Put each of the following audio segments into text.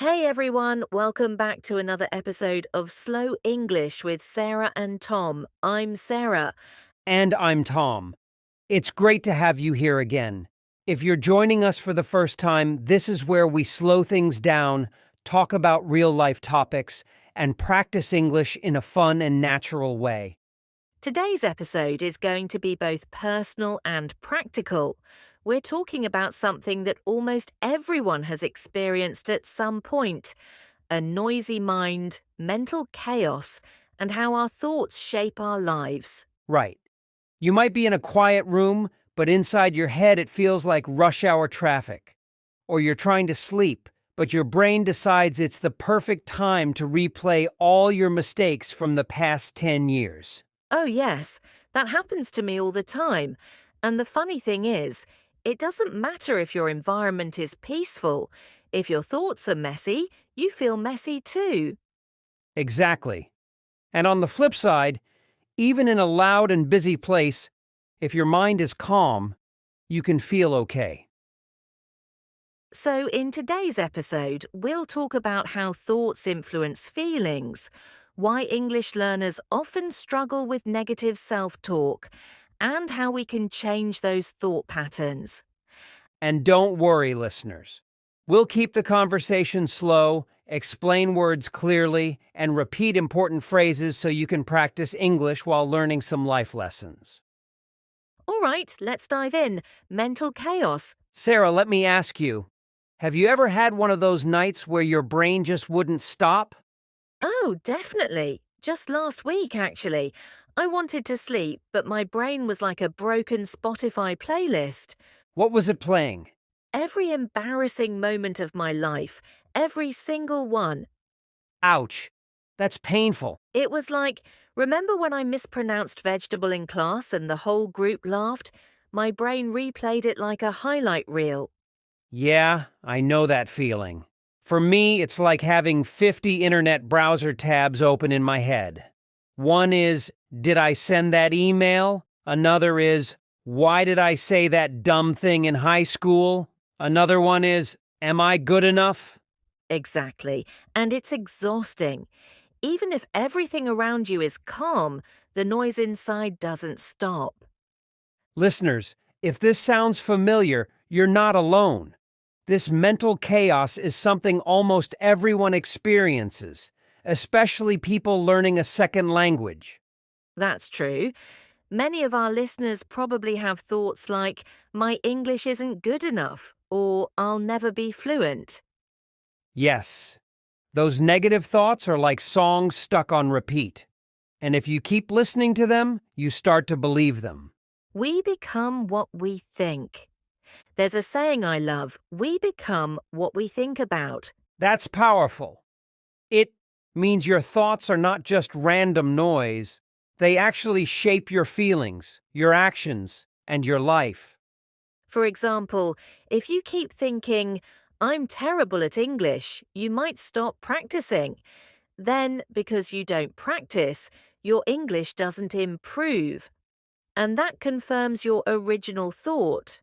Hey everyone, welcome back to another episode of Slow English with Sarah and Tom. I'm Sarah. And I'm Tom. It's great to have you here again. If you're joining us for the first time, this is where we slow things down, talk about real-life topics, and practice English in a fun and natural way. Today's episode is going to be both personal and practical. We're talking about something that almost everyone has experienced at some point: a noisy mind, mental chaos, and how our thoughts shape our lives. Right. You might be in a quiet room, but inside your head it feels like rush hour traffic. Or you're trying to sleep, but your brain decides it's the perfect time to replay all your mistakes from the past 10 years. Oh, yes, that happens to me all the time. And the funny thing is, it doesn't matter if your environment is peaceful. If your thoughts are messy, you feel messy too. Exactly. And on the flip side, even in a loud and busy place, if your mind is calm, you can feel okay. So, in today's episode, we'll talk about how thoughts influence feelings, why English learners often struggle with negative self talk, and how we can change those thought patterns. And don't worry, listeners. We'll keep the conversation slow, explain words clearly, and repeat important phrases so you can practice English while learning some life lessons. All right, let's dive in. Mental chaos. Sarah, let me ask you, have you ever had one of those nights where your brain just wouldn't stop? Oh, definitely. Just last week, actually. I wanted to sleep, but my brain was like a broken Spotify playlist. What was it playing? Every embarrassing moment of my life, every single one. Ouch. That's painful. It was like, remember when I mispronounced vegetable in class and the whole group laughed? My brain replayed it like a highlight reel. Yeah, I know that feeling. For me, it's like having 50 internet browser tabs open in my head. One is, did I send that email? Another is, why did I say that dumb thing in high school? Another one is, am I good enough? Exactly. And it's exhausting. Even if everything around you is calm, the noise inside doesn't stop. Listeners, if this sounds familiar, you're not alone. This mental chaos is something almost everyone experiences, especially people learning a second language. That's true. Many of our listeners probably have thoughts like, my English isn't good enough, or I'll never be fluent. Yes, those negative thoughts are like songs stuck on repeat. And if you keep listening to them, you start to believe them. We become what we think. There's a saying I love: we become what we think about. That's powerful. It means your thoughts are not just random noise, they actually shape your feelings, your actions, and your life. For example, if you keep thinking, I'm terrible at English, you might stop practicing. Then, because you don't practice, your English doesn't improve. And that confirms your original thought.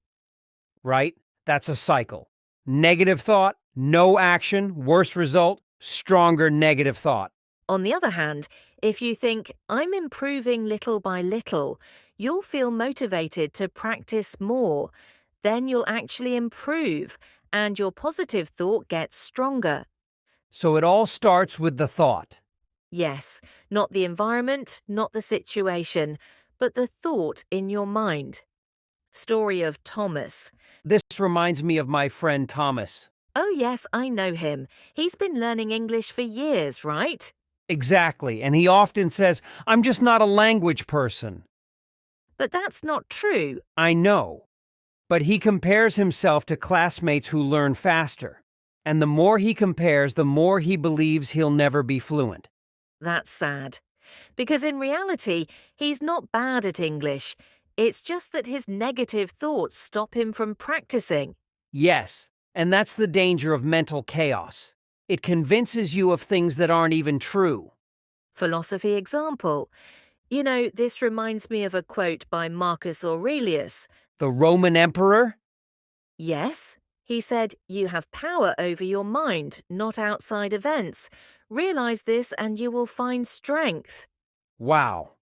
Right? That's a cycle. Negative thought, no action, worse result, stronger negative thought. On the other hand, if you think, I'm improving little by little, you'll feel motivated to practice more. Then you'll actually improve, and your positive thought gets stronger. So it all starts with the thought. Yes, not the environment, not the situation, but the thought in your mind. Story of Thomas. This reminds me of my friend Thomas. Oh, yes, I know him. He's been learning English for years, right? Exactly, and he often says, I'm just not a language person. But that's not true. I know, but he compares himself to classmates who learn faster. And the more he compares, the more he believes he'll never be fluent. That's sad. Because in reality, he's not bad at English. It's just that his negative thoughts stop him from practicing. Yes, and that's the danger of mental chaos. It convinces you of things that aren't even true. Philosophy example. You know, this reminds me of a quote by Marcus Aurelius. The Roman emperor? Yes, He said, "You have power over your mind, not outside events. Realize this and you will find strength." Wow,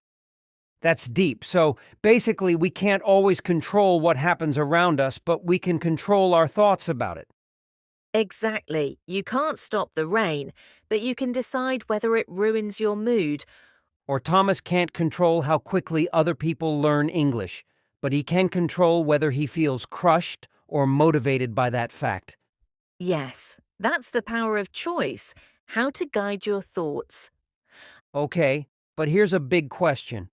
that's deep. So basically, we can't always control what happens around us, but we can control our thoughts about it. Exactly. You can't stop the rain, but you can decide whether it ruins your mood. Or Thomas can't control how quickly other people learn English, but he can control whether he feels crushed or motivated by that fact. Yes, that's the power of choice, how to guide your thoughts. Okay, but here's a big question.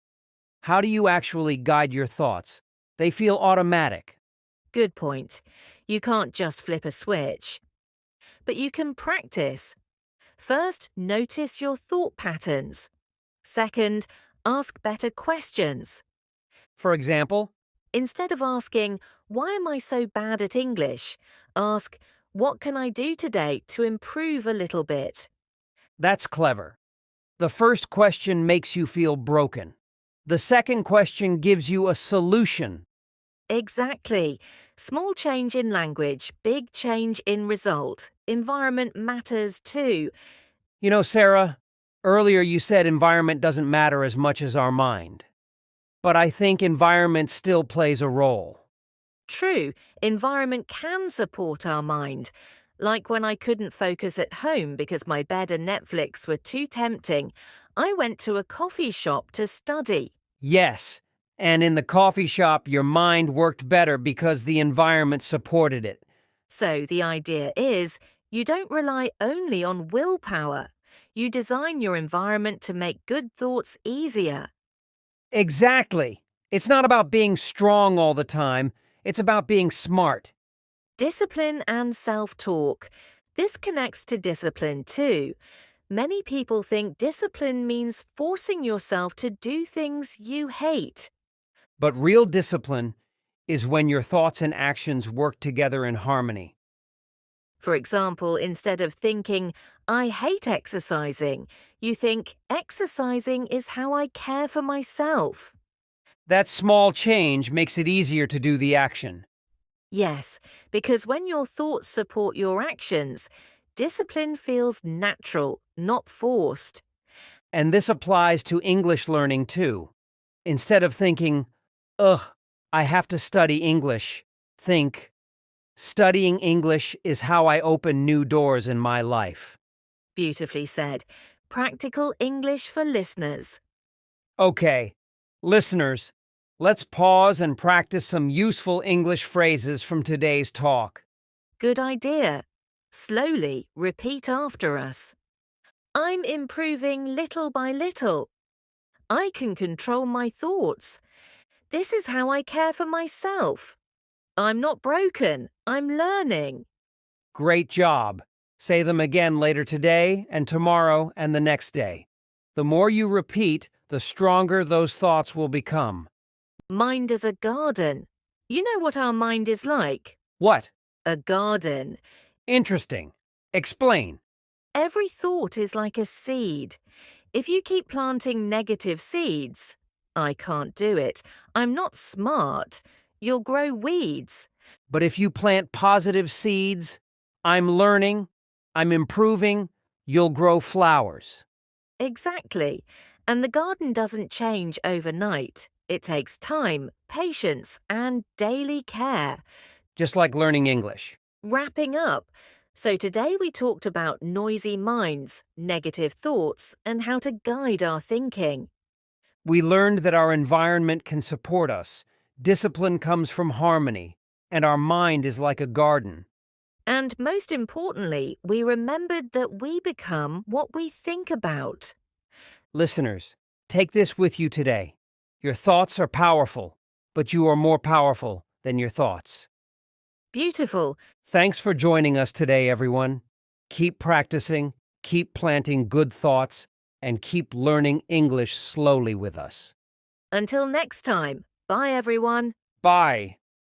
How do you actually guide your thoughts? They feel automatic. Good point. You can't just flip a switch. But you can practice. First, notice your thought patterns. Second, ask better questions. For example, Instead of asking, "Why am I so bad at English?" ask, "What can I do today to improve a little bit?" that's clever. The first question makes you feel broken. The second question gives you a solution. Exactly. Small change in language, big change in result. Environment matters too. You know, Sarah, earlier you said environment doesn't matter as much as our mind. But I think environment still plays a role. True, environment can support our mind. Like when I couldn't focus at home because my bed and Netflix were too tempting, I went to a coffee shop to study. Yes, and in the coffee shop, your mind worked better because the environment supported it. So the idea is, you don't rely only on willpower. You design your environment to make good thoughts easier. Exactly. It's not about being strong all the time, it's about being smart. Discipline and self-talk. This connects to discipline too. Many people think discipline means forcing yourself to do things you hate. But real discipline is when your thoughts and actions work together in harmony. For example, instead of thinking, "I hate exercising," you think, "Exercising is how I care for myself." That small change makes it easier to do the action. Yes, because when your thoughts support your actions, discipline feels natural, not forced. And this applies to English learning too. Instead of thinking, ugh, I have to study English, think, studying English is how I open new doors in my life. Beautifully said. Practical English for listeners. Okay, listeners, let's pause and practice some useful English phrases from today's talk. Good idea. Slowly repeat after us. I'm improving little by little. I can control my thoughts. This is how I care for myself. I'm not broken. I'm learning. Great job. Say them again later today and tomorrow and the next day. The more you repeat, the stronger those thoughts will become. Mind is a garden. You know what our mind is like? What? A garden. Interesting. Explain. Every thought is like a seed. If you keep planting negative seeds, "I can't do it," "I'm not smart," you'll grow weeds. But if you plant positive seeds, I'm learning, I'm improving, you'll grow flowers. Exactly. And the garden doesn't change overnight. It takes time, patience, and daily care. Just like learning English. Wrapping up. So today we talked about noisy minds, negative thoughts, and how to guide our thinking. We learned that our environment can support us, discipline comes from harmony, and our mind is like a garden. And most importantly, we remembered that we become what we think about. Listeners, take this with you today. Your thoughts are powerful, but you are more powerful than your thoughts. Beautiful. Thanks for joining us today, everyone. Keep practicing, keep planting good thoughts, and keep learning English slowly with us. Until next time. Bye, everyone. Bye.